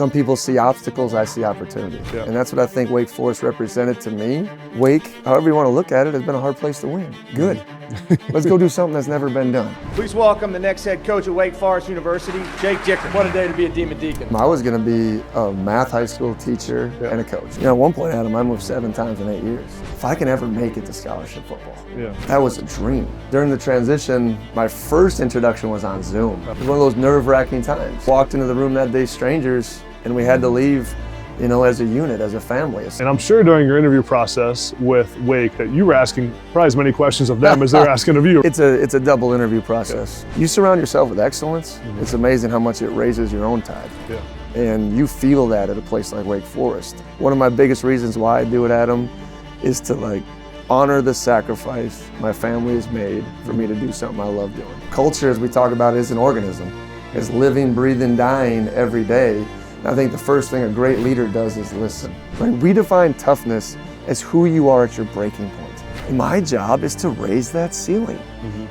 Some people see obstacles, I see opportunity. Yeah. And that's what I think Wake Forest represented to me. Wake, however you want to look at it, has been a hard place to win. Good. Let's go do something that's never been done. Please welcome the next head coach at Wake Forest University, Jake Dickert. What a day to be a Demon Deacon. I was going to be a math high school teacher and a coach. You know, at one point, Adam, I moved 7 times in 8 years. If I can ever make it to scholarship football, that was a dream. During the transition, my first introduction was on Zoom. It was one of those nerve-wracking times. Walked into the room that day, strangers, and we had to leave, you know, as a unit, as a family. And I'm sure during your interview process with Wake that you were asking probably as many questions of them as they're asking of you. It's a double interview process. You surround yourself with excellence, it's amazing how much it raises your own tide. And you feel that at a place like Wake Forest. One of my biggest reasons why I do it, Adam, is to honor the sacrifice my family has made for me to do something I love doing. Culture, as we talk about, is an organism. It's living, breathing, dying every day. And I think the first thing a great leader does is listen. We define toughness as who you are at your breaking point. And my job is to raise that ceiling.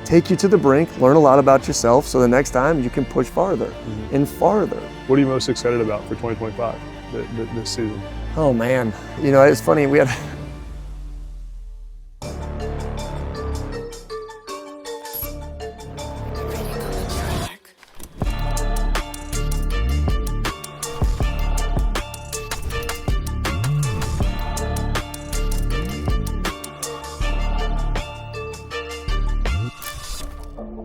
Take you to the brink, learn a lot about yourself, so the next time you can push farther and farther. What are you most excited about for 2025, this season? Oh man, you know, it's funny, we had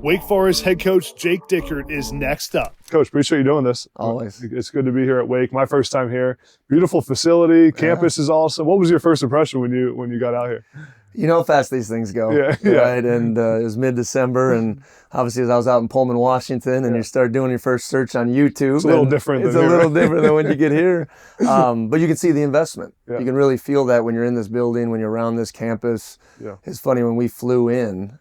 Wake Forest head coach Jake Dickert is next up. Coach, appreciate you doing this. Always. It's good to be here at Wake. My first time here. Beautiful facility. Campus is awesome. What was your first impression when you got out here? You know how fast these things go, right? And it was mid-December, and obviously as I was out in Pullman, Washington, and you start doing your first search on YouTube. It's a little different. It's a little different than when you get here. But you can see the investment. You can really feel that when you're in this building, when you're around this campus. It's funny, when we flew in,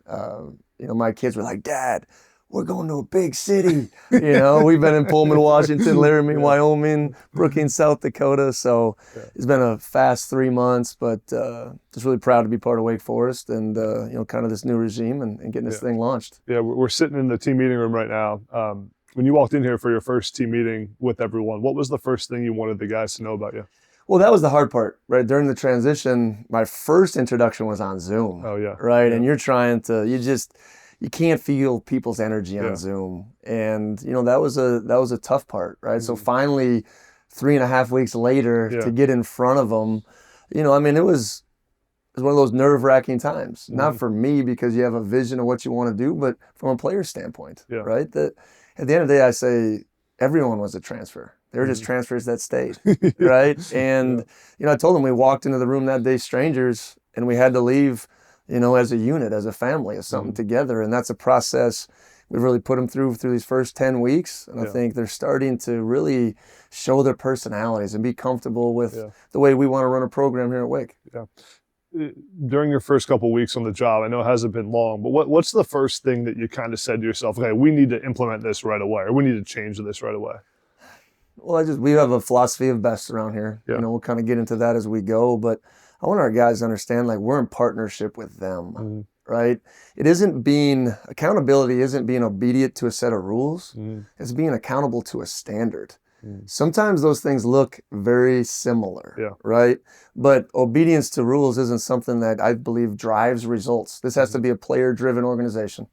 you know, my kids were like, "Dad, we're going to a big city." You know, we've been in Pullman, Washington, Laramie, Wyoming, Brookings, South Dakota. So it's been a fast 3 months, but just really proud to be part of Wake Forest and, you know, kind of this new regime and getting this thing launched. Yeah, we're sitting in the team meeting room right now. When you walked in here for your first team meeting with everyone, what was the first thing you wanted the guys to know about you? Well, that was the hard part, right? During the transition, my first introduction was on Zoom. Right? And you're trying to, you can't feel people's energy on Zoom. And, you know, that was a tough part, right? So finally, 3.5 weeks later, to get in front of them, you know, I mean, it was one of those nerve-wracking times. Not for me, because you have a vision of what you want to do, but from a player standpoint, right? That at the end of the day, I say everyone was a transfer. They were just transfers that stayed, right? And, you know, I told them we walked into the room that day, strangers, and we had to leave, you know, as a unit, as a family, as something together. And that's a process we've really put them through these first 10 weeks. And I think they're starting to really show their personalities and be comfortable with the way we want to run a program here at Wake. During your first couple of weeks on the job, I know it hasn't been long, but what's the first thing that you kind of said to yourself, okay, we need to implement this right away, or we need to change this right away? Well, we have a philosophy of best around here. You know, we'll kind of get into that as we go, but I want our guys to understand, we're in partnership with them, right? Accountability isn't being obedient to a set of rules. It's being accountable to a standard. Sometimes those things look very similar, right? But obedience to rules isn't something that I believe drives results. This has to be a player-driven organization.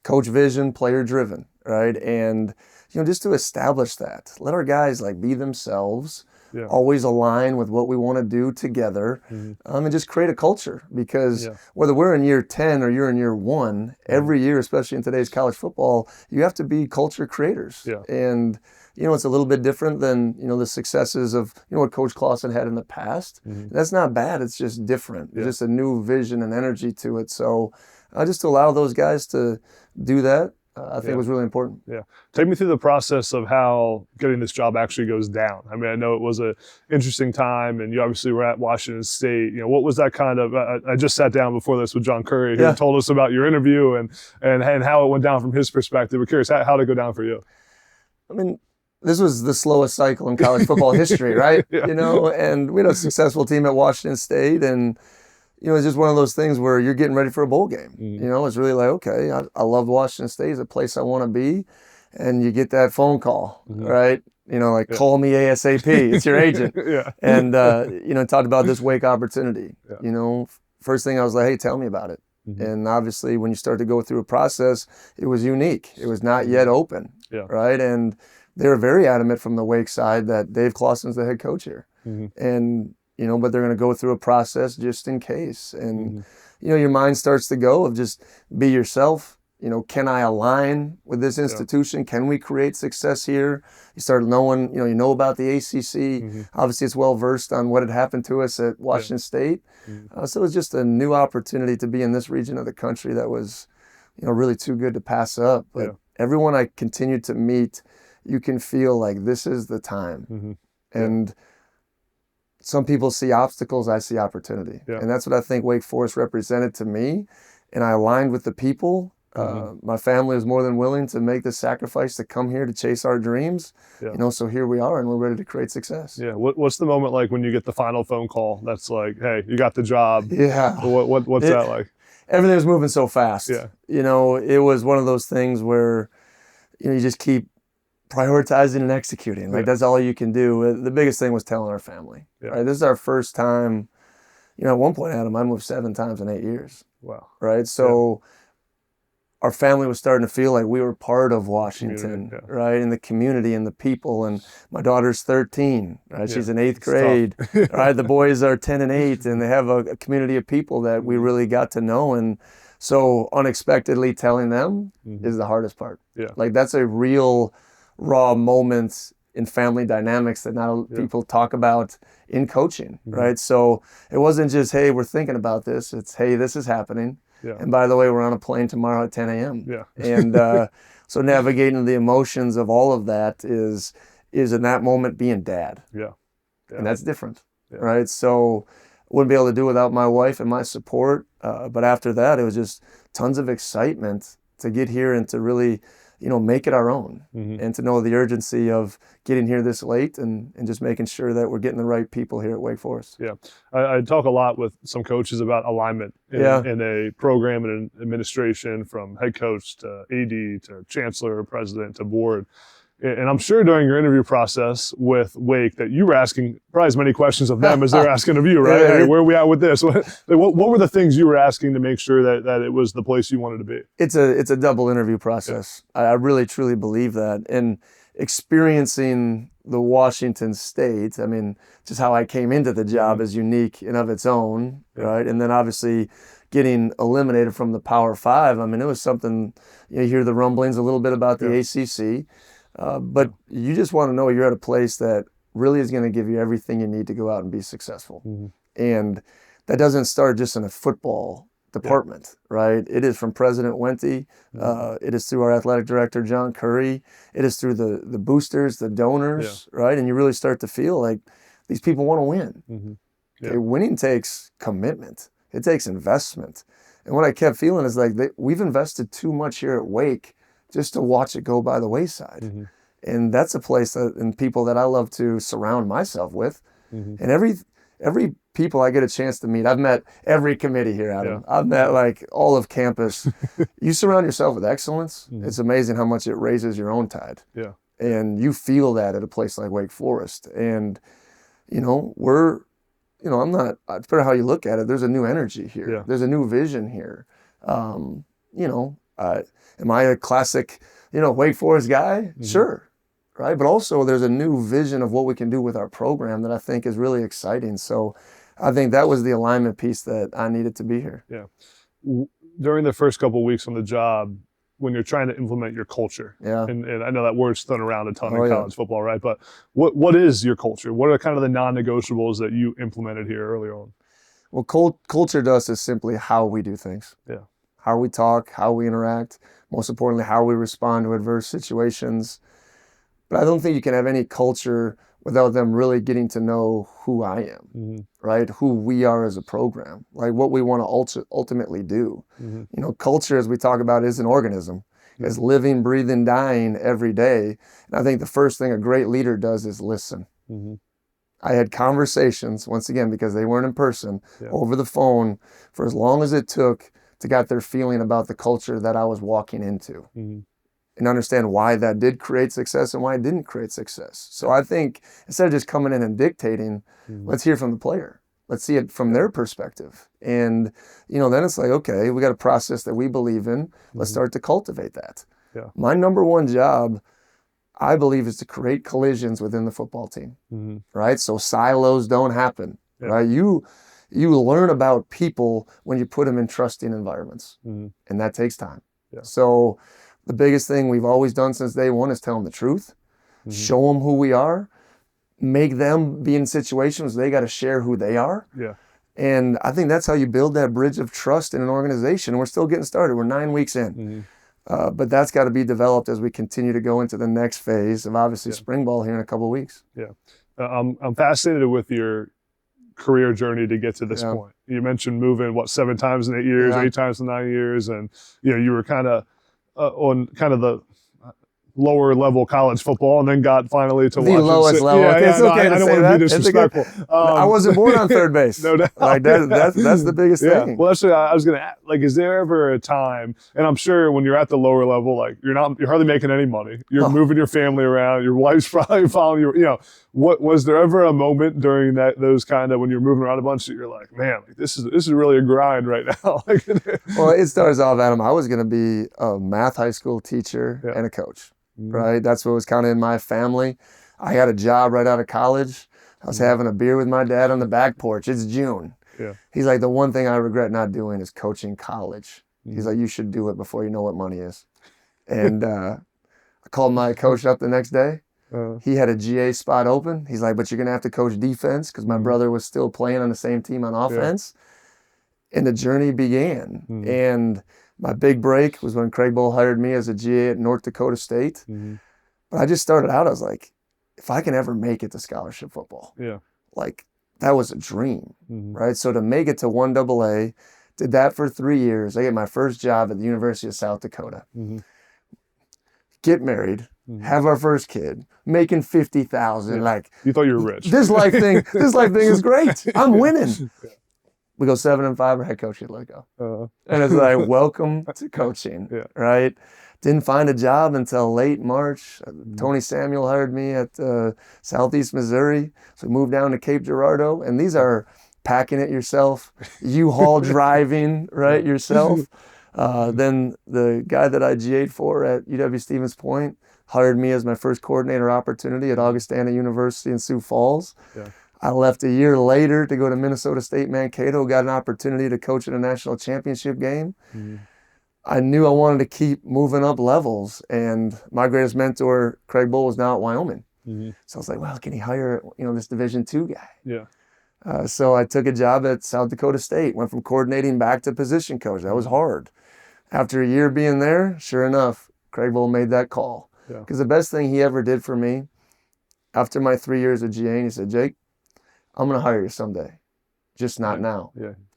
Coach vision, player-driven, right? And, you know, just to establish that, let our guys be themselves, always align with what we want to do together, and just create a culture. Because whether we're in year 10 or you're in year 1, every year, especially in today's college football, you have to be culture creators. And, you know, it's a little bit different than, you know, the successes of, you know, what Coach Clausen had in the past. That's not bad. It's just different. It's just a new vision and energy to it. So just to allow those guys to do that, I think was really important. Take me through the process of how getting this job actually goes down. I mean, I know it was an interesting time, and you obviously were at Washington State. You know, what was that kind of? I just sat down before this with John Curry, who told us about your interview and how it went down from his perspective. We're curious how did it go down for you? I mean, this was the slowest cycle in college football history, right? You know, and we had a successful team at Washington State, and you know, it's just one of those things where you're getting ready for a bowl game. You know, it's really okay, I love Washington State. It's a place I want to be. And you get that phone call, right? like call me ASAP. It's your agent. Yeah. And, talked about this wake opportunity. Yeah. First thing I was like, hey, tell me about it. Mm-hmm. And obviously when you start to go through a process, it was unique. It was not yet open. Yeah. Right. And they were very adamant from the Wake side that Dave Clawson's the head coach here. Mm-hmm. And, but they're going to go through a process just in case. And, your mind starts to go of just be yourself. Can I align with this institution? Can we create success here? You start knowing, you know about the ACC. Mm-hmm. Obviously, it's well versed on what had happened to us at Washington State. Mm-hmm. So it was just a new opportunity to be in this region of the country that was, really too good to pass up. But everyone I continued to meet, you can feel like this is the time. Mm-hmm. And some people see obstacles, I see opportunity. Yeah. And that's what I think Wake Forest represented to me. And I aligned with the people. My family was more than willing to make the sacrifice to come here to chase our dreams. Yeah. So here we are and we're ready to create success. Yeah. What's the moment like when you get the final phone call that's like, hey, you got the job? Yeah. What's that like? Everything was moving so fast. Yeah. It was one of those things where, you just keep prioritizing and executing. Like that's all you can do. The biggest thing was telling our family. Yeah. Right. This is our first time. At one point, Adam, I moved 7 times in 8 years. Wow. Right. So our family was starting to feel like we were part of Washington, right? And the community and the people. And my daughter's 13, right? She's in 8th grade, right? The boys are 10 and 8, and they have a community of people that we really got to know. And so unexpectedly telling them is the hardest part. Yeah. Like that's a real raw moment in family dynamics that not people talk about in coaching, right? So it wasn't just, hey, we're thinking about this. It's, hey, this is happening. Yeah. And by the way, we're on a plane tomorrow at 10 a.m. Yeah. And so navigating the emotions of all of that is in that moment being dad. Yeah. And that's different, right? So wouldn't be able to do without my wife and my support. But after that, it was just tons of excitement to get here and to really, make it our own and to know the urgency of getting here this late and just making sure that we're getting the right people here at Wake Forest. Yeah. I talk a lot with some coaches about alignment in a program and an administration, from head coach to AD to chancellor, president to board. And I'm sure during your interview process with Wake that you were asking probably as many questions of them as they're asking of you, right? Hey, where are we at with this? What were the things you were asking to make sure that it was the place you wanted to be? It's a double interview process. Yeah. I really, truly believe that. And experiencing the Washington State, I mean, just how I came into the job is unique in of its own, right? And then obviously getting eliminated from the Power Five, I mean, it was something, you hear the rumblings a little bit about the ACC. But you just want to know you're at a place that really is going to give you everything you need to go out and be successful. And that doesn't start just in a football department, right? It is from President Wente. It is through our athletic director, John Curry. It is through the boosters, the donors, right? And you really start to feel like these people want to win. Okay, winning takes commitment. It takes investment. And what I kept feeling is like we've invested too much here at Wake just to watch it go by the wayside. And that's a place and people that I love to surround myself with. And every people I get a chance to meet, I've met every committee here, Adam. I've met like all of campus. You surround yourself with excellence. It's amazing how much it raises your own tide. Yeah. And you feel that at a place like Wake Forest. And, I'm not, it's better how you look at it. There's a new energy here. Yeah. There's a new vision here. Am I a classic, Wake Forest guy? Sure, right? But also there's a new vision of what we can do with our program that I think is really exciting. So I think that was the alignment piece that I needed to be here. Yeah. During the first couple of weeks on the job, when you're trying to implement your culture, and I know that word's thrown around a ton in college football, right? But what is your culture? What are kind of the non-negotiables that you implemented here early on? Well, culture to us is simply how we do things. Yeah. How we talk, how we interact, most importantly, how we respond to adverse situations. But I don't think you can have any culture without them really getting to know who I am, right? Who we are as a program, like what we want to ultimately do. Culture, as we talk about, is an organism. It's living, breathing, dying every day. And I think the first thing a great leader does is listen. I had conversations, once again, because they weren't in person, over the phone for as long as it took to get their feeling about the culture that I was walking into. and understand why that did create success and why it didn't create success. So I think instead of just coming in and dictating, let's hear from the player. Let's see it from their perspective. And, then it's like, okay, we got a process that we believe in. Let's start to cultivate that. Yeah. My number one job, I believe, is to create collisions within the football team, right? So silos don't happen, right? You learn about people when you put them in trusting environments, and that takes time. Yeah. So the biggest thing we've always done since day one is tell them the truth, show them who we are, make them be in situations they got to share who they are. Yeah. And I think that's how you build that bridge of trust in an organization. We're still getting started. We're 9 weeks in. But that's got to be developed as we continue to go into the next phase of obviously spring ball here in a couple of weeks. Yeah. I'm fascinated with your career journey to get to this point. You mentioned moving, 7 times in 8 years, 8 times in 9 years. And, you were kind of on kind of the lower level college football, and then got finally to the lowest level. It's okay I don't want to be disrespectful. I wasn't born on third base. No doubt. Like that's the biggest thing. Well, that's what I was gonna like. Is there ever a time? And I'm sure when you're at the lower level, like you're hardly making any money. You're moving your family around. Your wife's probably following you. What was there ever a moment during those kind of when you're moving around a bunch that you're like, man, like, this is really a grind right now? Well, it starts off, Adam. I was gonna be a math high school teacher and a coach. Right, that's what was kind of in my family. I had a job right out of college. I was having a beer with my dad on the back porch. It's June. Yeah. He's like, the one thing I regret not doing is coaching college. He's like, you should do it before you know what money is. And I called my coach up the next day. He had a GA spot open. He's like, but you're gonna have to coach defense because my brother was still playing on the same team on offense. And the journey began. And my big break was when Craig Bowl hired me as a GA at North Dakota State. But I just started out, I was like, if I can ever make it to scholarship football, like that was a dream, right? So to make it to 1AA, did that for 3 years. I get my first job at the University of South Dakota. Get married, have our first kid, making $50,000. Like, you thought you were rich. This life thing is great. I'm winning. We go 7-5, our head coach get let go. And it's like, welcome to coaching, right? Didn't find a job until late March. Tony Samuel hired me at Southeast Missouri. So we moved down to Cape Girardeau. And these are packing it yourself, U-Haul driving, right, yourself. Then the guy that I GA'd for at UW-Stevens Point hired me as my first coordinator opportunity at Augustana University in Sioux Falls. I left a year later to go to Minnesota State Mankato, got an opportunity to coach in a national championship game. I knew I wanted to keep moving up levels, and my greatest mentor, Craig Bowl, was now at Wyoming. So I was like, well, can he hire, this Division II guy? So I took a job at South Dakota State, went from coordinating back to position coach. That was hard. After a year being there, sure enough, Craig Bowl made that call. Because the best thing he ever did for me, after my 3 years of GA, he said, Jake, I'm going to hire you someday, just not now.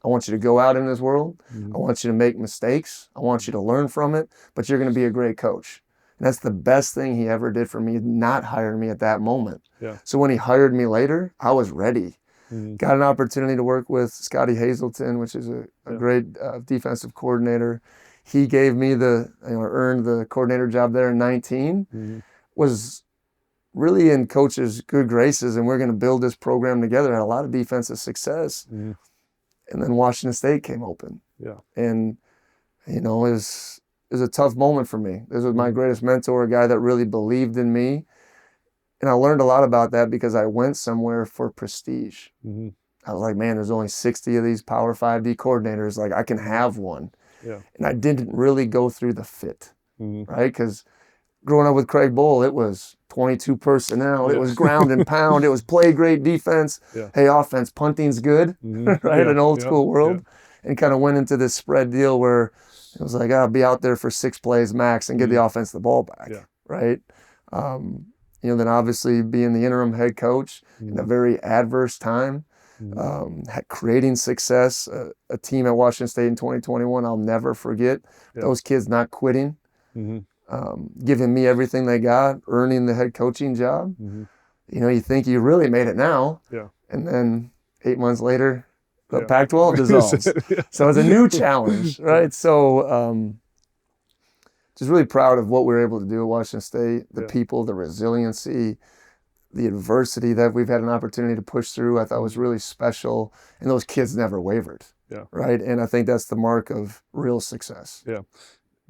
I want you to go out in this world. I want you to make mistakes. I want you to learn from it, but you're going to be a great coach. And that's the best thing he ever did for me, not hiring me at that moment. So when he hired me later, I was ready. Got an opportunity to work with Scotty Hazelton, which is a great defensive coordinator. He gave me earned the coordinator job there in 19. Was really in coach's good graces, and we're going to build this program together. Had a lot of defensive success. And then Washington State came open. And, it was a tough moment for me. This was my greatest mentor, a guy that really believed in me. And I learned a lot about that because I went somewhere for prestige. I was like, man, there's only 60 of these Power 5D coordinators. Like, I can have one. And I didn't really go through the fit, right? Because growing up with Craig Bowl, it was 22 personnel. It was ground and pound. It was play great defense. Hey, offense, punting's good, right? An old school world. And kind of went into this spread deal where it was like, I'll be out there for 6 plays max and get the offense the ball back, right? Then obviously being the interim head coach in a very adverse time, creating success, a team at Washington State in 2021, I'll never forget. Those kids not quitting, giving me everything they got, earning the head coaching job. You think you really made it now. And then 8 months later, the Pac-12 dissolves. So it's a new challenge, right? So just really proud of what we were able to do at Washington State, the people, the resiliency, the adversity that we've had an opportunity to push through. I thought was really special, and those kids never wavered. Yeah. Right. And I think that's the mark of real success. Yeah.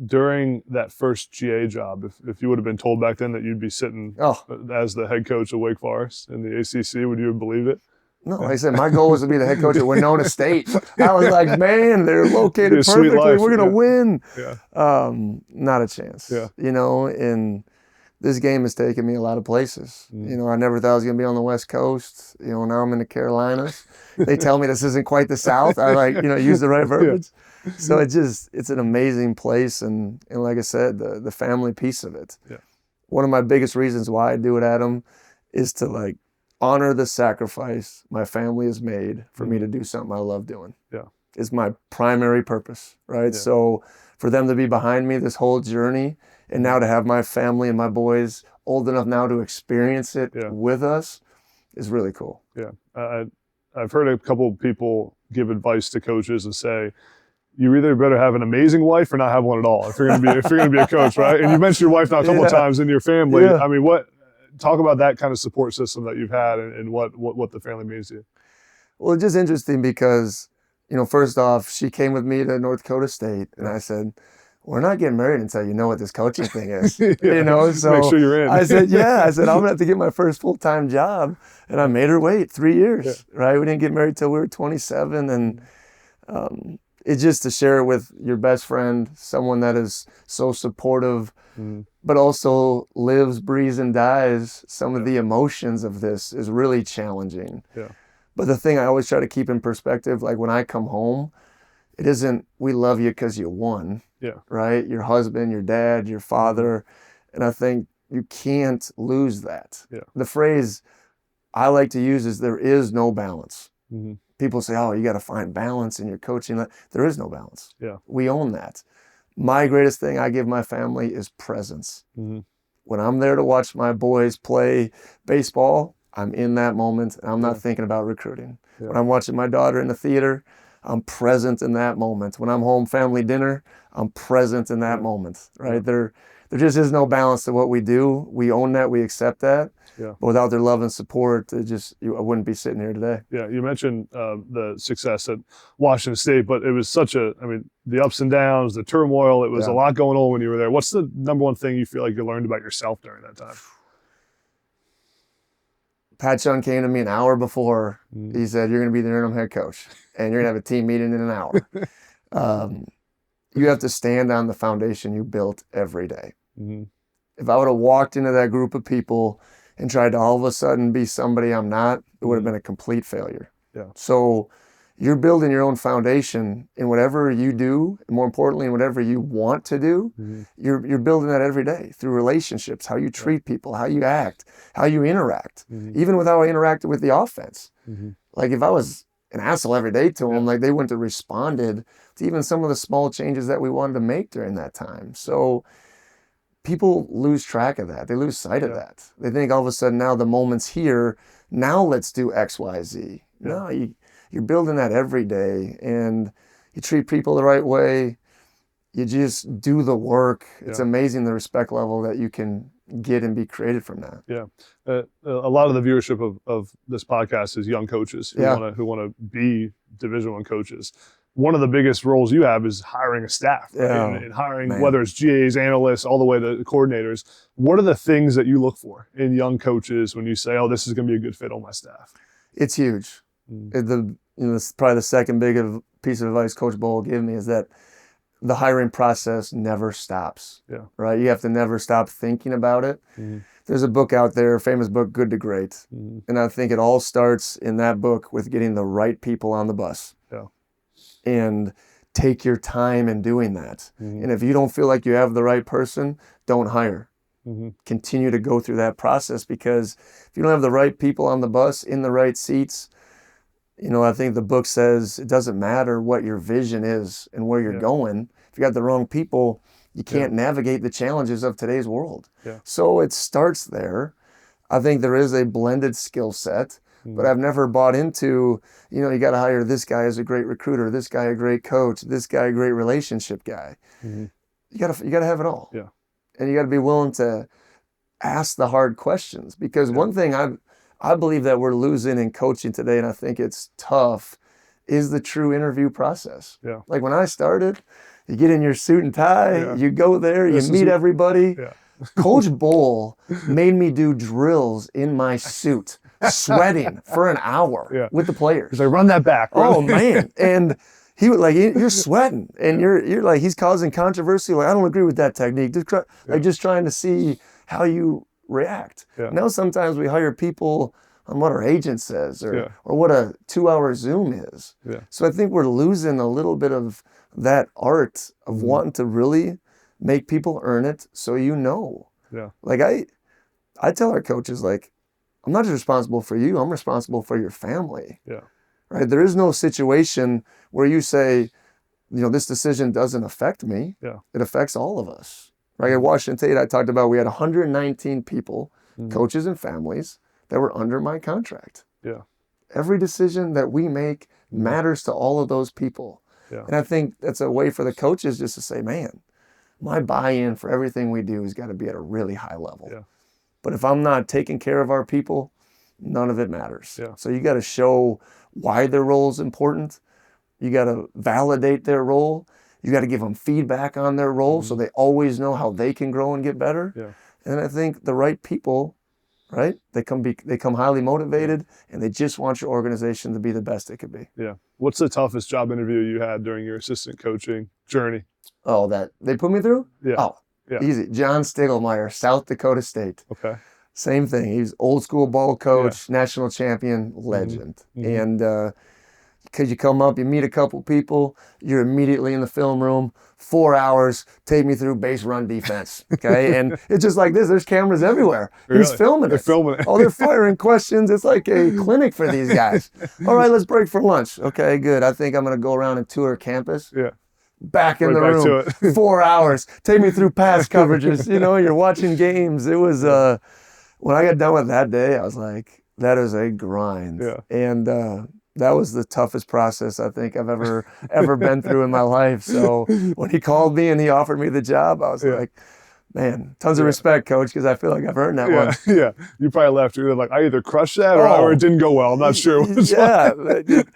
During that first GA job, if you would have been told back then that you'd be sitting as the head coach of Wake Forest in the ACC, would you have believed it? No, like I said, my goal was to be the head coach at Winona State. I was like, man, they're located perfectly. We're going to win. Yeah. Not a chance. Yeah. You know, and this game has taken me a lot of places. You know, I never thought I was going to be on the West Coast. You know, now I'm in the Carolinas. They tell me this isn't quite the South. I use the right verbiage. So it's an amazing place. And like I said, the family piece of it. Yeah. One of my biggest reasons why I do it, Adam, is to honor the sacrifice my family has made for me to do something I love doing. Yeah. It's my primary purpose, right? Yeah. So for them to be behind me this whole journey, and now to have my family and my boys old enough now to experience it with us is really cool. Yeah. I've heard a couple of people give advice to coaches and say, you either better have an amazing wife or not have one at all if you're going to be a coach, right? And you mentioned your wife now a couple of times in your family. Yeah. I mean, talk about that kind of support system that you've had and what the family means to you. Well, it's just interesting because, first off, she came with me to North Dakota State, and I said, we're not getting married until you know what this coaching thing is. So make sure you're in. I said, I'm going to have to get my first full-time job. And I made her wait 3 years, right? We didn't get married till we were 27. And it's just to share it with your best friend, someone that is so supportive, but also lives, breathes, and dies some of the emotions of this is really challenging. Yeah. But the thing I always try to keep in perspective, like when I come home, it isn't, we love you because you won. Yeah. Right? Your husband, your dad, your father. And I think you can't lose that. Yeah. The phrase I like to use is there is no balance. Mm-hmm. People say, you got to find balance in your coaching. There is no balance. Yeah. We own that. My greatest thing I give my family is presence. Mm-hmm. When I'm there to watch my boys play baseball, I'm in that moment and I'm not thinking about recruiting. Yeah. When I'm watching my daughter in the theater, I'm present in that moment. When I'm home family dinner, I'm present in that moment, right? Yeah. There just is no balance to what we do. We own that, we accept that. Yeah. But without their love and support, I wouldn't be sitting here today. Yeah, you mentioned the success at Washington State, but it was the ups and downs, the turmoil, it was a lot going on when you were there. What's the number one thing you feel like you learned about yourself during that time? Pat Chun came to me an hour before. He said, you're going to be the interim head coach, and you're going to have a team meeting in an hour. You have to stand on the foundation you built every day. Mm-hmm. If I would have walked into that group of people and tried to all of a sudden be somebody I'm not, it would have been a complete failure. Yeah. So you're building your own foundation in whatever you do, and more importantly, in whatever you want to do. Mm-hmm. You're building that every day through relationships, how you treat people, how you act, how you interact, even with how I interacted with the offense. Mm-hmm. Like if I was an asshole every day to them, they wouldn't have responded to even some of the small changes that we wanted to make during that time. So people lose track of that. They lose sight of that. They think all of a sudden now the moment's here, now let's do X, Y, Z. Yeah. No, you're building that every day, and you treat people the right way. You just do the work. It's amazing the respect level that you can get and be created from that. Yeah. A lot of the viewership of this podcast is young coaches who want to be Division I coaches. One of the biggest roles you have is hiring a staff, right? And hiring, whether it's GAs, analysts, all the way to coordinators. What are the things that you look for in young coaches when you say, this is going to be a good fit on my staff? It's huge. It's probably the second piece of advice Coach Bowl gave me is that the hiring process never stops. Yeah. Right? You have to never stop thinking about it. Mm-hmm. There's a book out there, a famous book, Good to Great. Mm-hmm. And I think it all starts in that book with getting the right people on the bus. Yeah. And take your time in doing that. Mm-hmm. And if you don't feel like you have the right person, don't hire. Mm-hmm. Continue to go through that process, because if you don't have the right people on the bus in the right seats, I think the book says it doesn't matter what your vision is and where you're going. If you got the wrong people, you can't navigate the challenges of today's world. Yeah. So it starts there. I think there is a blended skill set. But I've never bought into, you got to hire this guy as a great recruiter, this guy a great coach, this guy a great relationship guy. Mm-hmm. you gotta have it all. Yeah. And you gotta be willing to ask the hard questions, because one thing I believe that we're losing in coaching today, and I think it's tough, is the true interview process. Yeah. Like when I started, you get in your suit and tie, you go there, you meet everybody. Yeah. Coach Bull made me do drills in my suit, sweating for an hour with the players. He's like, run that back. Oh man. And he was like, you're sweating, and you're like, he's causing controversy. Like, I don't agree with that technique. Just trying to see how you react. Yeah. Now sometimes we hire people on what our agent says or what a 2-hour Zoom is. Yeah. So I think we're losing a little bit of that art of wanting to really make people earn it. So Yeah. Like I tell our coaches, like, I'm not just responsible for you, I'm responsible for your family. Yeah. Right? There is no situation where you say, this decision doesn't affect me. Yeah. It affects all of us. Right? At Washington State, I talked about we had 119 people, coaches and families, that were under my contract. Yeah. Every decision that we make matters to all of those people. Yeah. And I think that's a way for the coaches just to say, man, my buy-in for everything we do has got to be at a really high level. Yeah. But if I'm not taking care of our people, none of it matters. Yeah. So you got to show why their role is important. You got to validate their role. You got to give them feedback on their role so they always know how they can grow and get better. Yeah. And I think the right people, right, they come highly motivated, and they just want your organization to be the best it could be. Yeah. What's the toughest job interview you had during your assistant coaching journey? Oh, that they put me through? Yeah. Oh, easy. John Stiglmeyer, South Dakota State. Okay. Same thing. He's old school ball coach, national champion, legend. And because you come up, you meet a couple people, you're immediately in the film room, 4 hours, take me through base run defense. Okay. And it's just like this. There's cameras everywhere. Really? He's filming They're it. filming it. Oh, they're firing questions. It's like a clinic for these guys. All right, let's break for lunch. Okay, good. I think I'm going to go around and tour campus. Yeah. Back in the room, 4 hours, take me through pass coverages. You're watching games. It was, when I got done with that day, I was like, that is a grind. Yeah. And that was the toughest process I think I've ever been through in my life. So when he called me and he offered me the job, I was like, man, tons of respect, coach, because I feel like I've earned that one. Yeah. You probably left. You're like, I either crushed that or it didn't go well. I'm not sure. So it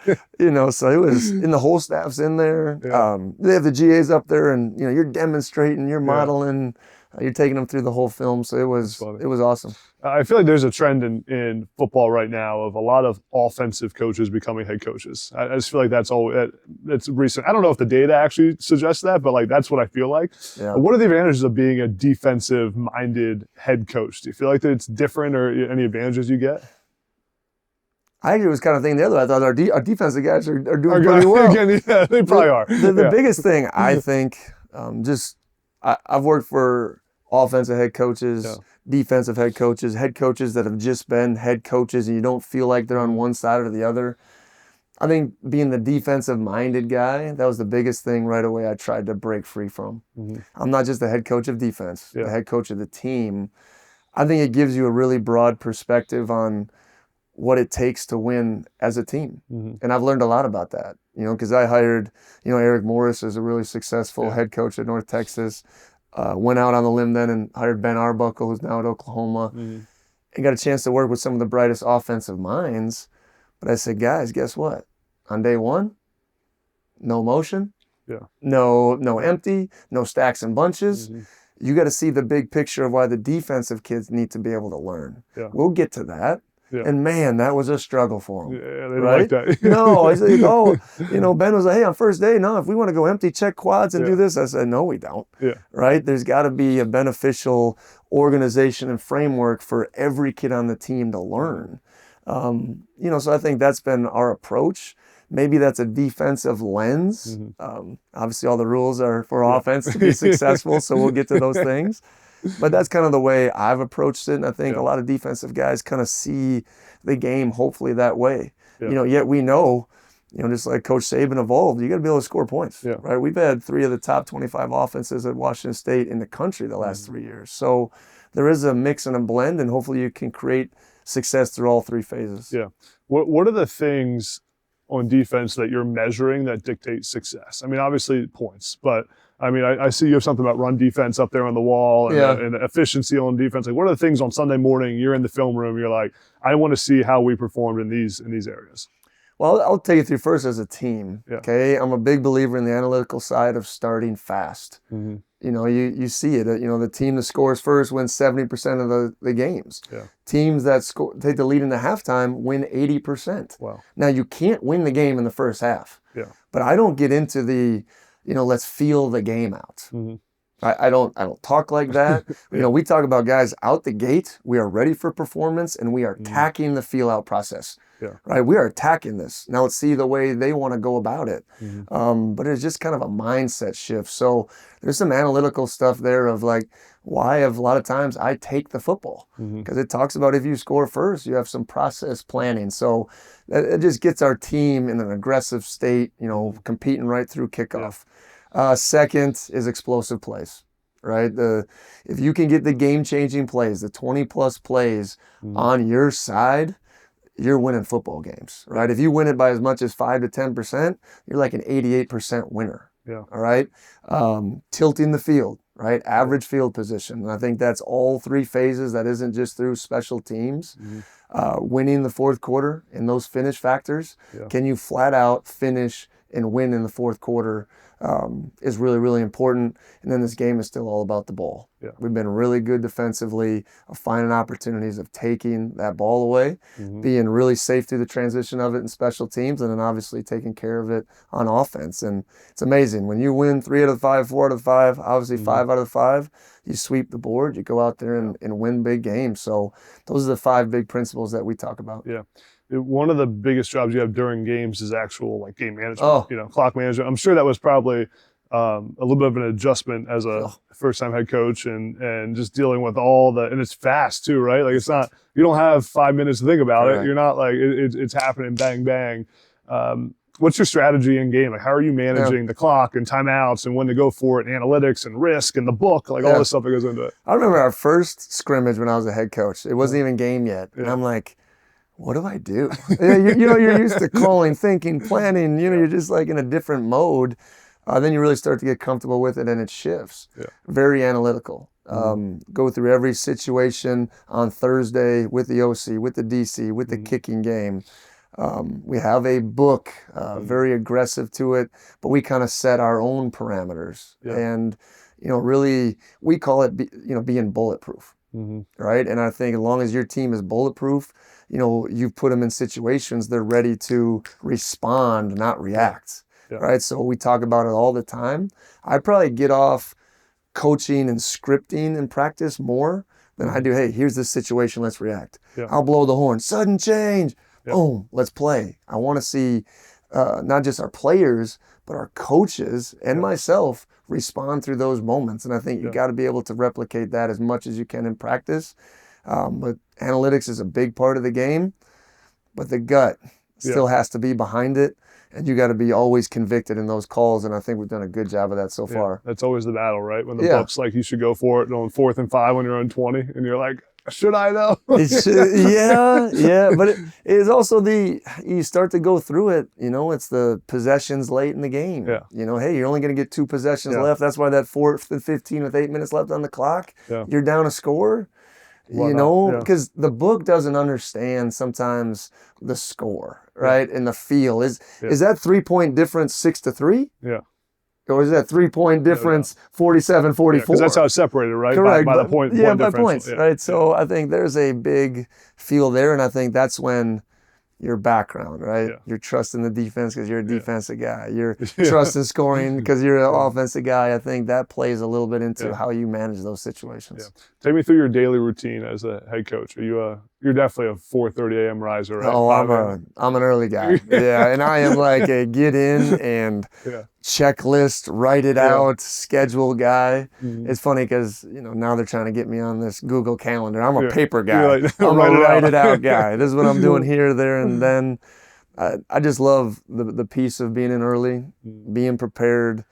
was, and the whole staff's in there. Yeah. They have the GAs up there, and you're demonstrating, you're modeling, you're taking them through the whole film. So it was awesome. I feel like there's a trend in football right now of a lot of offensive coaches becoming head coaches. I just feel like that's recent. I don't know if the data actually suggests that, but like that's what I feel like. Yeah. What are the advantages of being a defensive-minded head coach? Do you feel like that it's different, or any advantages you get? I actually was kind of thinking the other way. I thought our defensive guys are doing pretty well. Again, yeah, they probably are. The biggest thing, I think, I've worked for offensive head coaches, defensive head coaches that have just been head coaches, and you don't feel like they're on one side or the other. I think being the defensive-minded guy, that was the biggest thing right away I tried to break free from. I'm not just the head coach of defense, the head coach of the team. I think it gives you a really broad perspective on what it takes to win as a team. And I've learned a lot about that, because I hired, Eric Morris as a really successful head coach at North Texas. Went out on the limb then and hired Ben Arbuckle, who's now at Oklahoma, and got a chance to work with some of the brightest offensive minds. But I said, guys, guess what? On day one, no motion, no empty, no stacks and bunches. You got to see the big picture of why the defensive kids need to be able to learn. We'll get to that. And man, that was a struggle for him. Yeah, they didn't like that. No, I said, Ben was like, hey, on first day, no, if we want to go empty, check quads and do this. I said, no, we don't. Right? There's got to be a beneficial organization and framework for every kid on the team to learn. So I think that's been our approach. Maybe that's a defensive lens. Obviously, all the rules are for offense to be successful, so we'll get to those things. But that's kind of the way I've approached it, and I think a lot of defensive guys kind of see the game hopefully that way. Yet we know, just like Coach Saban evolved, you got to be able to score points, right? We've had 3 of the top 25 offenses at Washington State in the country the last 3 years. So there is a mix and a blend, and hopefully you can create success through all 3 phases. Yeah. What are the things on defense that you're measuring that dictate success? I mean, obviously points, but I mean, I see you have something about run defense up there on the wall and the efficiency on defense. Like, what are the things on Sunday morning, you're in the film room, you're like, I want to see how we performed in these areas? Well, I'll take you through first as a team. Yeah. Okay, I'm a big believer in the analytical side of starting fast. Mm-hmm. You know, you see it. You know, the team that scores first wins 70% of the games. Yeah. Teams that take the lead in the halftime win 80%. Wow. Now, you can't win the game in the first half. Yeah. But I don't get into the, let's feel the game out. Mm-hmm. I don't talk like that. Yeah. We talk about guys out the gate. We are ready for performance, and we are attacking the feel out process. Yeah. Right. We are attacking this. Now let's see the way they want to go about it. Mm-hmm. But it's just kind of a mindset shift. So there's some analytical stuff there of like why a lot of times I take the football because it talks about if you score first, you have some process planning. So it just gets our team in an aggressive state, competing right through kickoff. Yeah. Second is explosive plays. Right? If you can get the game-changing plays, the 20-plus plays on your side, you're winning football games, right? If you win it by as much as 5 to 10%, you're like an 88% winner. Yeah. All right. Tilting the field, right? Average field position. And I think that's all three phases. That isn't just through special teams. Winning the fourth quarter and those finish factors. Yeah. Can you flat out finish and win in the fourth quarter is really, really important. And then this game is still all about the ball. Yeah. We've been really good defensively of finding opportunities of taking that ball away, being really safe through the transition of it in special teams, and then obviously taking care of it on offense. And it's amazing. When you win 3 out of 5, 4 out of 5, obviously 5 out of 5, you sweep the board, you go out there and win big games. So those are the 5 big principles that we talk about. Yeah. One of the biggest jobs you have during games is actual like game management, clock management. I'm sure that was probably a little bit of an adjustment as a first-time head coach and just dealing with and it's fast too, right? Like it's not, you don't have 5 minutes to think about it. You're not like, it's happening, bang, bang. What's your strategy in game? Like how are you managing the clock and timeouts and when to go for it and analytics and risk and the book, like all this stuff that goes into it? I remember our first scrimmage when I was a head coach. It wasn't even game yet. And I'm like, what do I do? You're used to calling, thinking, planning. You're just like in a different mode. Then you really start to get comfortable with it, and it shifts. Yeah. Very analytical. Go through every situation on Thursday with the OC, with the DC, with the kicking game. We have a book, very aggressive to it, but we kind of set our own parameters. Yeah. And, really, we call it, being bulletproof. Right? And I think as long as your team is bulletproof, you put them in situations they're ready to respond, not react. Yeah. Right? So we talk about it all the time. I probably get off coaching and scripting in practice more than I do, hey, here's this situation, let's react. Yeah. I'll blow the horn, sudden change, boom, let's play. I want to see not just our players, but our coaches and myself respond through those moments. And I think you got to be able to replicate that as much as you can in practice. But analytics is a big part of the game, but the gut still has to be behind it. And you got to be always convicted in those calls. And I think we've done a good job of that so far. That's always the battle, right? When the book's like, you should go for it on 4th and 5 when you're on 20 and you're like, should I though? But it is also you start to go through it, it's the possessions late in the game. Yeah. Hey, you're only going to get 2 possessions left. That's why that 4th and 15 with 8 minutes left on the clock, you're down a score. Because the book doesn't understand sometimes the score, right? And the feel. Is that 3-point difference 6-3? Yeah. Or is that 3-point difference 47-44? Because that's how it's separated, right? Correct. By the point by points, right? So I think there's a big feel there, and I think that's when your background, right? Yeah. You're trusting the defense because you're a defensive guy. You're trusting scoring because you're an offensive guy. I think that plays a little bit into how you manage those situations. Yeah. Take me through your daily routine as a head coach. You're definitely a 4:30 a.m. riser, right? Oh, I'm an early guy. And I am like a get in and checklist, write it out, schedule guy. It's funny because now they're trying to get me on this Google Calendar. I'm a paper guy. Like, I'm a write it out guy. This is what I'm doing here, there, and then. I just love the piece of being in early, being prepared.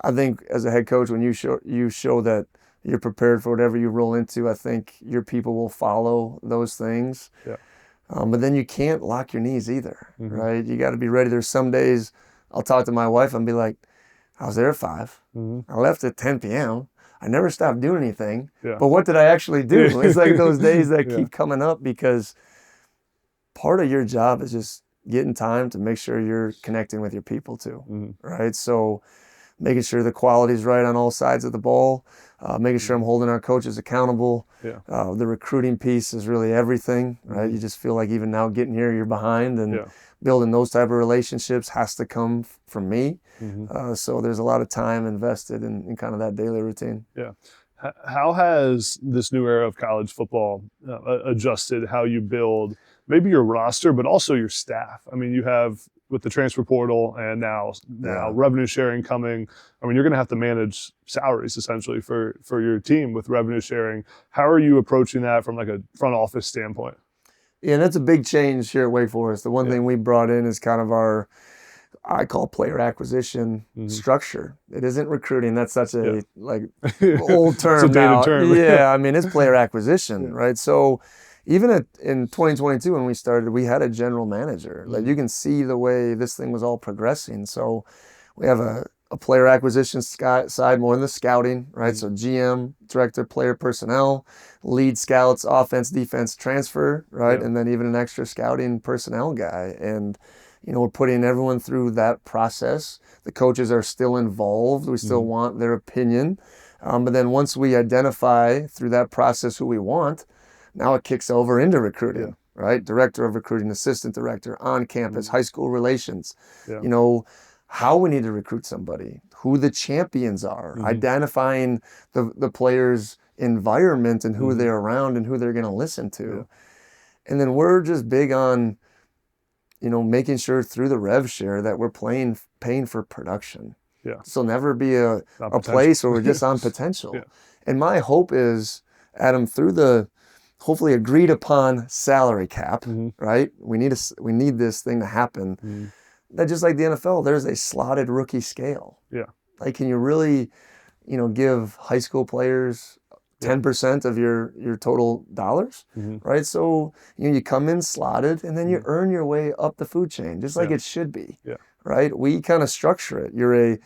I think as a head coach, when you show that you're prepared for whatever you roll into, I think your people will follow those things. Yeah. But then you can't lock your knees either, right? You got to be ready. There's some days I'll talk to my wife and be like, I was there at 5. I left at 10 p.m. I never stopped doing anything. Yeah. But what did I actually do? It's like those days that keep coming up, because part of your job is just getting time to make sure you're connecting with your people too, right? So making sure the quality's right on all sides of the ball, making sure I'm holding our coaches accountable. Yeah. The recruiting piece is really everything, right? You just feel like even now getting here, you're behind, and building those type of relationships has to come from me. So there's a lot of time invested in kind of that daily routine. Yeah. How has this new era of college football adjusted how you build maybe your roster, but also your staff? I mean, you have, with the transfer portal and now revenue sharing coming, I mean, you're going to have to manage salaries essentially for your team with revenue sharing. How are you approaching that from like a front office standpoint? Yeah, and that's a big change here at Wake Forest. The one thing we brought in is kind of our, I call player acquisition structure. It isn't recruiting. That's such a like old term it's a dated now. term. Yeah, I mean, it's player acquisition, right? So even in 2022 when we started, we had a general manager. Like you can see the way this thing was all progressing. So we have a player acquisition side, more in the scouting, right? So GM, director, player personnel, lead scouts, offense, defense, transfer, right? And then even an extra scouting personnel guy. And you know, we're putting everyone through that process. The coaches are still involved. We still want their opinion. But then once we identify through that process who we want, now it kicks over into recruiting, right? Director of recruiting, assistant director, on campus, high school relations, you know, how we need to recruit somebody, who the champions are, identifying the players' environment and who they're around and who they're going to listen to. And then we're just big on, you know, making sure through the rev share that we're paying for production. This will never be a place where we're just on potential. And my hope is, Adam, through the hopefully agreed upon salary cap, right? We need this thing to happen. That just like the NFL, there's a slotted rookie scale. Like, can you really, you know, give high school players 10% of your total dollars, right? So you come in slotted, and then you earn your way up the food chain, just like it should be, right? We kind of structure it. You're a,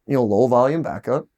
low volume backup,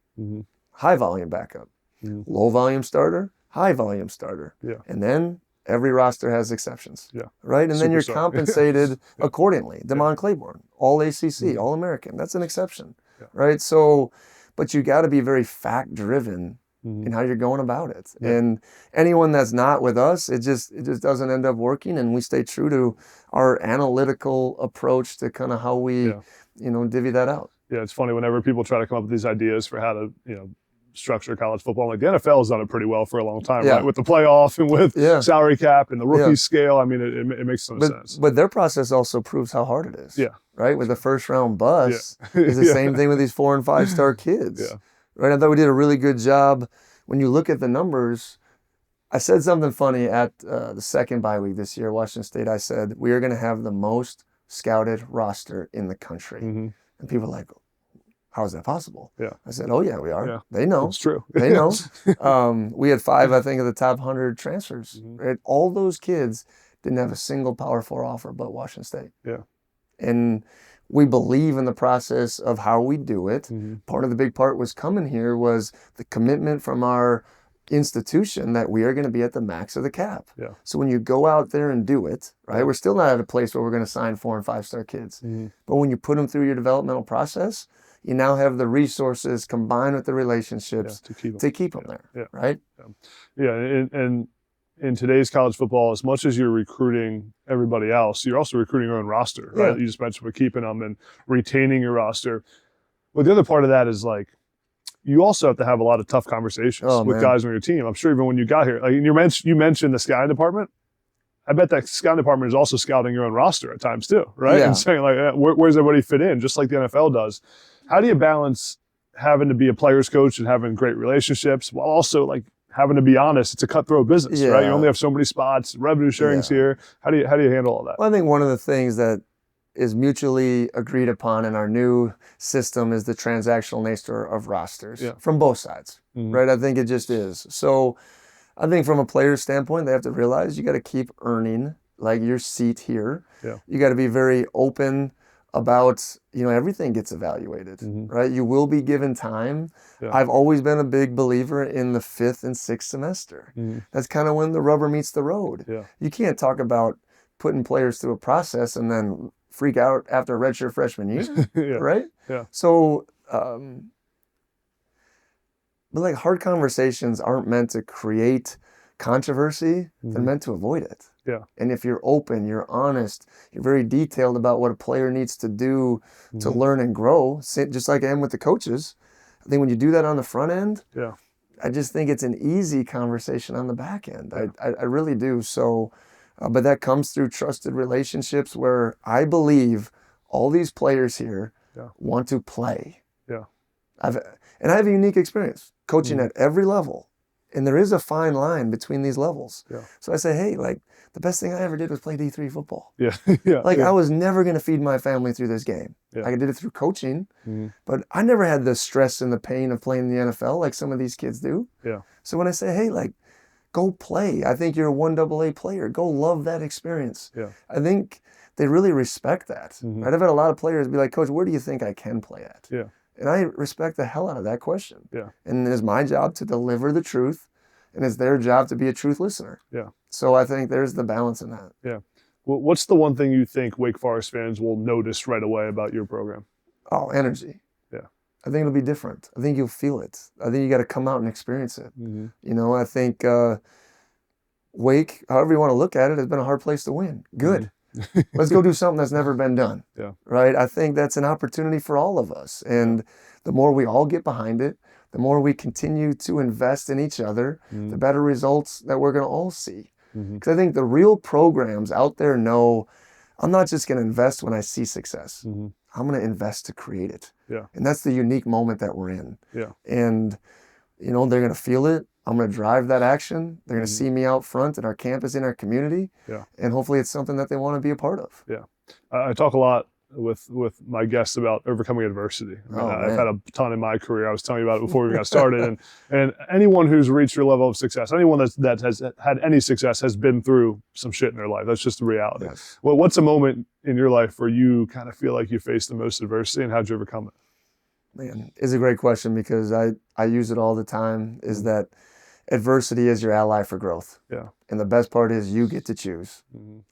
high volume backup, low volume starter, high volume starter, and then every roster has exceptions, right? And then you're compensated accordingly. Damon Claiborne, all ACC, all American, that's an exception, right? So, but you got to be very fact driven in how you're going about it. And anyone that's not with us, it just doesn't end up working. And we stay true to our analytical approach to kind of how we, divvy that out. Yeah, it's funny whenever people try to come up with these ideas for how to, structure college football. Like the NFL has done it pretty well for a long time, right? With the playoff and with salary cap and the rookie scale. I mean, it makes some sense. But their process also proves how hard it is. Right? With the first round bus, it's the same thing with these 4 and 5 star kids. Right? I thought we did a really good job. When you look at the numbers, I said something funny at the second bye week this year, Washington State. I said, we are going to have the most scouted roster in the country. And people are like, how is that possible? I said, oh, yeah, we are. They know. It's true. They know. We had 5, I think, of the top 100 transfers. Right? All those kids didn't have a single Power 4 offer but Washington State. And we believe in the process of how we do it. Part of the big part was coming here was the commitment from our institution that we are going to be at the max of the cap. So when you go out there and do it, right, we're still not at a place where we're going to sign 4 and 5 star kids. But when you put them through your developmental process, you now have the resources combined with the relationships to keep them there, right? And in today's college football, as much as you're recruiting everybody else, you're also recruiting your own roster, right? You just mentioned we're keeping them and retaining your roster. But the other part of that is like, you also have to have a lot of tough conversations with guys on your team. I'm sure even when you got here, like you mentioned the scouting department. I bet that scouting department is also scouting your own roster at times too, right? And saying like, where's everybody fit in, just like the NFL does. How do you balance having to be a player's coach and having great relationships while also like having to be honest? It's a cutthroat business, right? You only have so many spots. Revenue sharing's here. How do you handle all that? Well, I think one of the things that is mutually agreed upon in our new system is the transactional nature of rosters from both sides, right? I think it just is. So I think from a player's standpoint, they have to realize you got to keep earning like your seat here. You got to be very open about, everything gets evaluated, right? You will be given time. Yeah. I've always been a big believer in the 5th and 6th semester. That's kind of when the rubber meets the road. Yeah. You can't talk about putting players through a process and then freak out after a redshirt freshman year, yeah. Right? Yeah. So, but like hard conversations aren't meant to create controversy. They're meant to avoid it. Yeah. And if you're open, you're honest, you're very detailed about what a player needs to do to learn and grow, just like I am with the coaches. I think when you do that on the front end, yeah, I just think it's an easy conversation on the back end. Yeah. I really do. So, but that comes through trusted relationships where I believe all these players here want to play. Yeah. I have a unique experience coaching at every level. And there is a fine line between these levels. Yeah. So I say, hey, like, the best thing I ever did was play D3 football. Yeah. Yeah. Like, I was never going to feed my family through this game. Yeah. I did it through coaching, but I never had the stress and the pain of playing in the NFL like some of these kids do. Yeah. So when I say, hey, like, go play. I think you're a 1AA player. Go love that experience. Yeah. I think they really respect that. Right? I've had a lot of players be like, Coach, where do you think I can play at? Yeah. And I respect the hell out of that question. Yeah. And it's my job to deliver the truth, and it's their job to be a truth listener. Yeah. So I think there's the balance in that. Yeah. Well, what's the one thing you think Wake Forest fans will notice right away about your program? Oh, energy. Yeah. I think it'll be different. I think you'll feel it. I think you got to come out and experience it. I think Wake, however you want to look at it, has been a hard place to win. Good. Let's go do something that's never been done. Yeah. Right? I think that's an opportunity for all of us. And the more we all get behind it, the more we continue to invest in each other, the better results that we're going to all see. Because I think the real programs out there know I'm not just going to invest when I see success. I'm going to invest to create it. Yeah. And that's the unique moment that we're in. Yeah. And, they're going to feel it. I'm going to drive that action. They're going to see me out front at our campus, in our community. Yeah. And hopefully it's something that they want to be a part of. Yeah. I talk a lot with my guests about overcoming adversity. I've had a ton in my career. I was telling you about it before we got started. and anyone who's reached your level of success, anyone that has had any success has been through some shit in their life. That's just the reality. Yes. Well, what's a moment in your life where you kind of feel like you faced the most adversity, and how'd you overcome it? Man, it's a great question because I use it all the time, is that adversity is your ally for growth. Yeah. And the best part is you get to choose,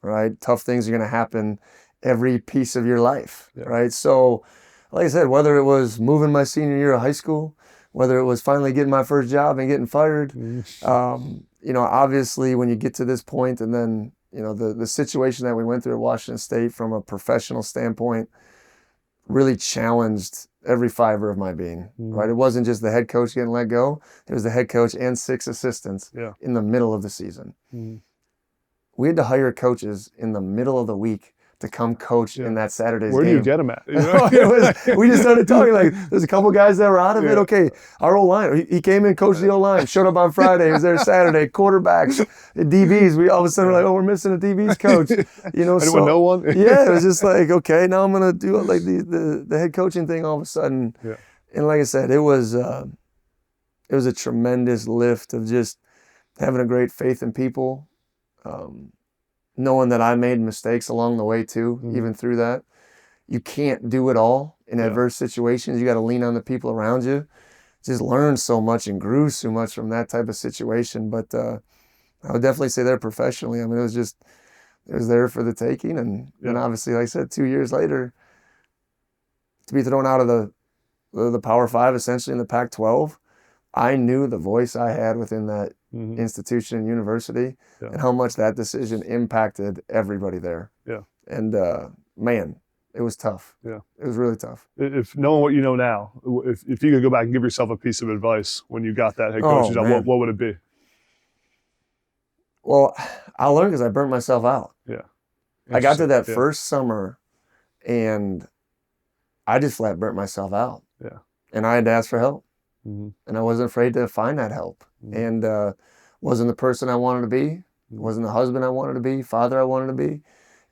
right? Tough things are going to happen every piece of your life, right? So, like I said, whether it was moving my senior year of high school, whether it was finally getting my first job and getting fired, obviously when you get to this point and then, the situation that we went through at Washington State from a professional standpoint really challenged every fiber of my being, right? It wasn't just the head coach getting let go. It was the head coach and 6 assistants in the middle of the season. We had to hire coaches in the middle of the week to come coach in that Saturday's game. Where do you get them at? We just started talking like, there's a couple guys that were out of it. Okay, our O-line, he came in, coached the O-line, showed up on Friday, he was there Saturday, quarterbacks, DBs. We all of a sudden were like, oh, we're missing a DBs coach. Anyone know one? Yeah, it was just like, okay, now I'm going to do like the head coaching thing all of a sudden. Yeah. And like I said, it was a tremendous lift of just having a great faith in people. Knowing that I made mistakes along the way too, even through that. You can't do it all in adverse situations. You got to lean on the people around you. Just learned so much and grew so much from that type of situation. But I would definitely say there professionally, I mean, it was there for the taking. And obviously, like I said, 2 years later, to be thrown out of the Power 5, essentially in the Pac-12, I knew the voice I had within that institution and university and how much that decision impacted everybody there. Yeah. And man, it was tough. Yeah. It was really tough. If knowing what you know now, if you could go back and give yourself a piece of advice when you got that head coach's job, what would it be? Well, I learned because I burnt myself out. Yeah. I got to that first summer and I just flat burnt myself out. Yeah. And I had to ask for help. And I wasn't afraid to find that help. And wasn't the person I wanted to be. Wasn't the husband I wanted to be, father I wanted to be.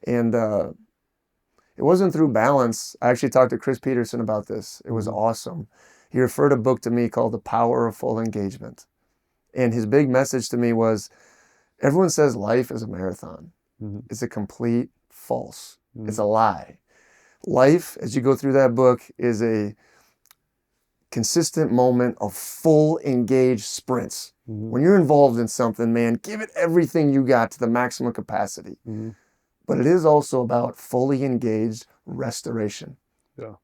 And it wasn't through balance. I actually talked to Chris Peterson about this. It was awesome. He referred a book to me called The Power of Full Engagement. And his big message to me was, everyone says life is a marathon. It's a complete false. It's a lie. life, as you go through that book, is a consistent moment of full engaged sprints. When you're involved in something, man, give it everything you got to the maximum capacity. But it is also about fully engaged restoration. Yeah.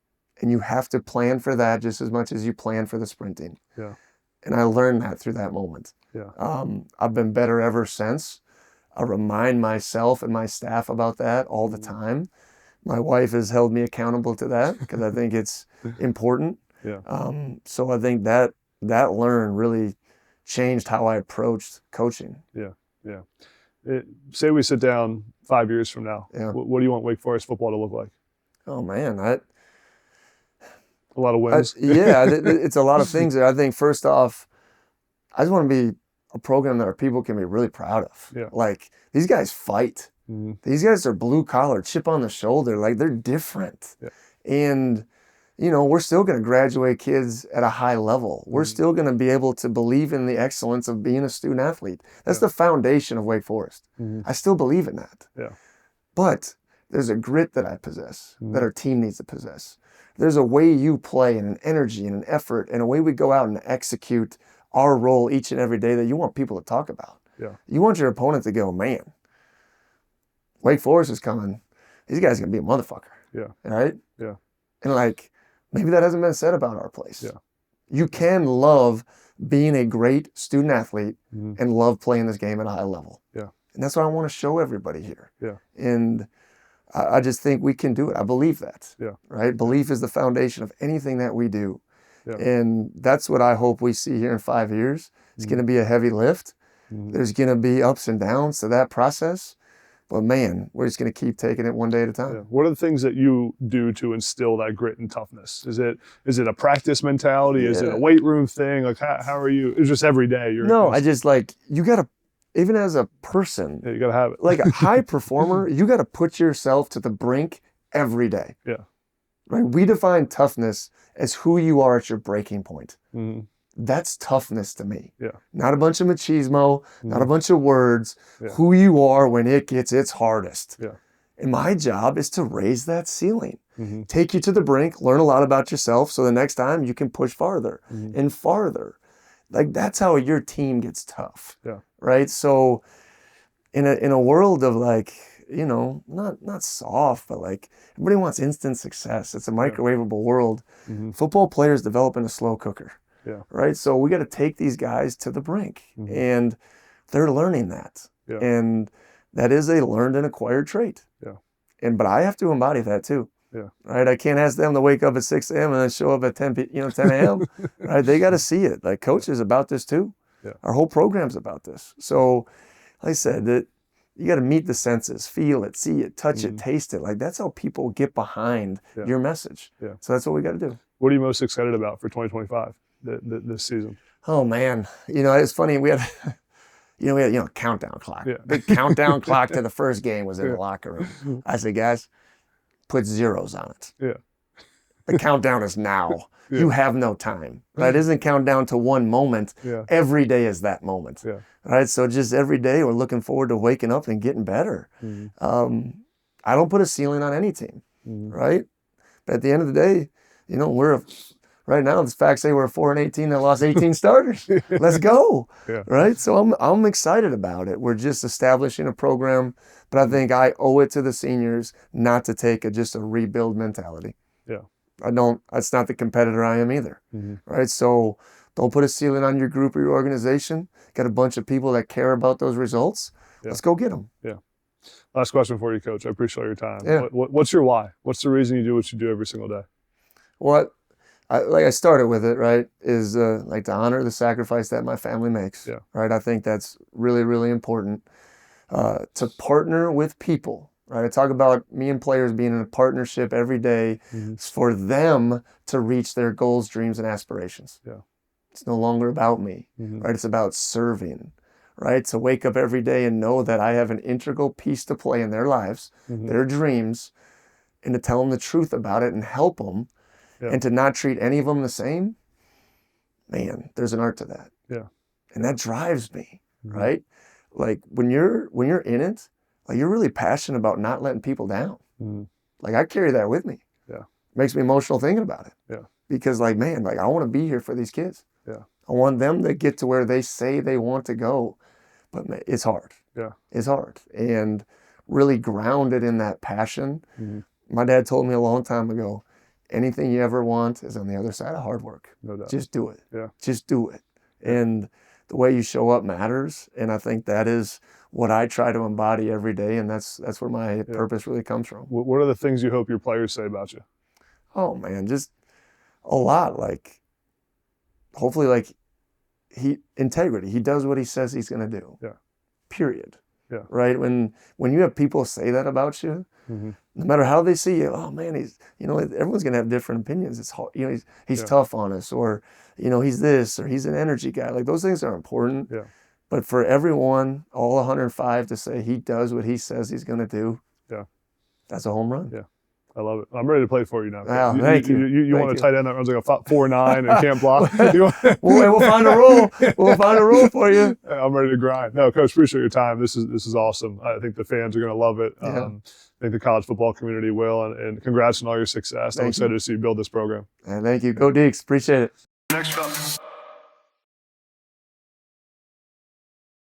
And you have to plan for that just as much as you plan for the sprinting. Yeah. And I learned that through that moment. Yeah. I've been better ever since. I remind myself and my staff about that all the time. My wife has held me accountable to that because I think it's important. Yeah. So I think that learn really changed how I approached coaching. Yeah. Yeah. Say we sit down 5 years from now. Yeah. What do you want Wake Forest football to look like? Oh man, a lot of wins. It's a lot of things. I think first off, I just want to be a program that our people can be really proud of. Yeah. Like these guys fight. These guys are blue collar, chip on the shoulder. Like they're different. Yeah. And we're still going to graduate kids at a high level. We're still going to be able to believe in the excellence of being a student athlete. That's the foundation of Wake Forest. I still believe in that. Yeah. But there's a grit that I possess that our team needs to possess. There's a way you play and an energy and an effort and a way we go out and execute our role each and every day that you want people to talk about. Yeah. You want your opponent to go, man, Wake Forest is coming. These guys are going to be a motherfucker. Yeah. Right? Yeah. And maybe that hasn't been said about our place. Yeah. You can love being a great student athlete and love playing this game at a high level. Yeah. And that's what I want to show everybody here. Yeah. And I just think we can do it. I believe that. Yeah. Right? Belief is the foundation of anything that we do. Yeah. And that's what I hope we see here in 5 years. It's going to be a heavy lift. There's going to be ups and downs to that process. But man, we're just going to keep taking it one day at a time. Yeah. What are the things that you do to instill that grit and toughness? Is it a practice mentality? Is it a weight room thing? Like how are you? It's just every day. I just you got to, even as a person, you got to have it. Like a high performer, you got to put yourself to the brink every day. Yeah. Right. We define toughness as who you are at your breaking point. That's toughness to me. Yeah. Not a bunch of machismo, not a bunch of words, who you are when it gets its hardest. Yeah. And my job is to raise that ceiling, take you to the brink, learn a lot about yourself so the next time you can push farther and farther. Like that's how your team gets tough. Yeah. Right. So in a world of not soft, but everybody wants instant success. It's a microwavable world. Football players develop in a slow cooker. Yeah. Right. So we got to take these guys to the brink and they're learning that. Yeah. And that is a learned and acquired trait. Yeah. But I have to embody that too. Yeah. Right. I can't ask them to wake up at 6 a.m. and then show up at 10 a.m. Right. They got to see it. Like coach is about this too. Yeah. Our whole program's about this. So like I said, that you got to meet the senses, feel it, see it, touch it, taste it. Like that's how people get behind your message. Yeah. So that's what we got to do. What are you most excited about for 2025? This season? Oh man, it's funny. We had, a countdown clock. Yeah. Big countdown clock to the first game was in the locker room. I said, guys, put zeros on it. Yeah. The countdown is now. You have no time. Right? It isn't countdown to one moment. Yeah. Every day is that moment. Yeah. Right. So just every day we're looking forward to waking up and getting better. I don't put a ceiling on any team. Right. But at the end of the day, right now, the facts say we're 4-18 that lost 18 starters. Let's go. Yeah. Right? So I'm excited about it. We're just establishing a program, but I think I owe it to the seniors not to take just a rebuild mentality. Yeah. That's not the competitor I am either. Right? So don't put a ceiling on your group or your organization. Got a bunch of people that care about those results. Yeah. Let's go get them. Yeah. Last question for you, Coach. I appreciate your time. Yeah. What's your why? What's the reason you do what you do every single day? I started with it, right, is to honor the sacrifice that my family makes, right? I think that's really, really important. To partner with people, right? I talk about me and players being in a partnership every day for them to reach their goals, dreams, and aspirations. Yeah. It's no longer about me, right? It's about serving, right? To wake up every day and know that I have an integral piece to play in their lives, their dreams, and to tell them the truth about it and help them. Yeah. And to not treat any of them the same, man, there's an art to that. Yeah. And that drives me, right? Like when you're in it, you're really passionate about not letting people down. Like I carry that with me. makes me emotional thinking about it. Yeah. Because like, man, like I want to be here for these kids. Yeah. I want them to get to where they say they want to go, but it's hard. Yeah. It's hard. And really grounded in that passion. Mm-hmm. My dad told me a long time ago, anything you ever want is on the other side of hard work. No doubt. Just do it. Yeah. Just do it. Yeah. And the way you show up matters. And I think that is what I try to embody every day. And that's where my purpose really comes from. What are the things you hope your players say about you? Oh man, just a lot. Like, hopefully, like integrity. He does what he says he's going to do. Yeah. Period. Yeah. Right. When you have people say that about you, mm-hmm. no matter how they see you, oh man, he's, everyone's going to have different opinions. It's hard. He's tough on us, or, he's this, or he's an energy guy. Like, those things are important. Yeah. But for everyone, all 105 to say he does what he says he's going to do. Yeah. That's a home run. Yeah. I love it. I'm ready to play for you now. Oh, thank you. You want a tight end that runs like a 4.9 and can't block? We'll find a role. We'll find a role for you. I'm ready to grind. No, Coach, appreciate your time. This is awesome. I think the fans are going to love it. Yeah. I think the college football community will. And congrats on all your success. I'm excited to see you build this program. Thank you. Go Deeks. Appreciate it. Next up.